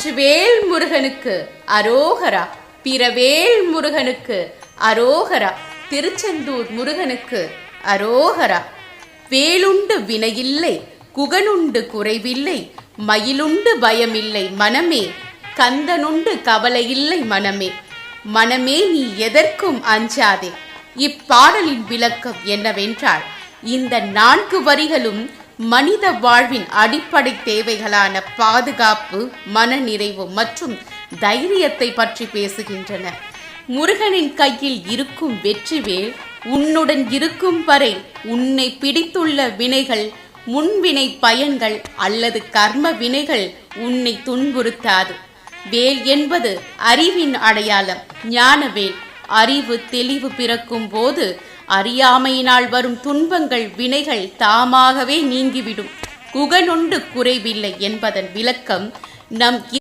வெற்றிவேல் முருகனுக்கு அரோகரா. பிறவேல் முருகனுக்கு அரோகரா. திருச்செந்தூர் முருகனுக்கு அரோகரா. வேலுண்டு வினையில்லை, குகனுண்டு குறைவில்லை, மயிலுண்டு பயமில்லை மனமே, கந்தனுண்டு கவலையில்லை மனமே. மனமே நீ எதற்கும் அஞ்சாதே. இப்பாடலின் விளக்கம் என்னவென்றால், இந்த 4 வரிகளும் மனித வாழ்வின் அடிப்படை தேவைகளான பாதுகாப்பு, மனநிறைவு மற்றும் தைரியத்தை பற்றி பேசுகின்றன. முருகனின் கையில் இருக்கும் வெற்றிவேல் உன்னுடன் இருக்கும் வரை உன்னை பிடித்துள்ள வினைகள், முன்வினை பயன்கள் அல்லது கர்ம வினைகள் உன்னை துன்புறுத்தாது. வேல் என்பது அறிவின் அடையாளம், ஞானவேல். அறிவு தெளிவு பிறக்கும் போது அறியாமையினால் வரும் துன்பங்கள், வினைகள் தாமாகவே நீங்கிவிடும். குகனுண்டு குறைவில்லை என்பதன் விளக்கம் நம்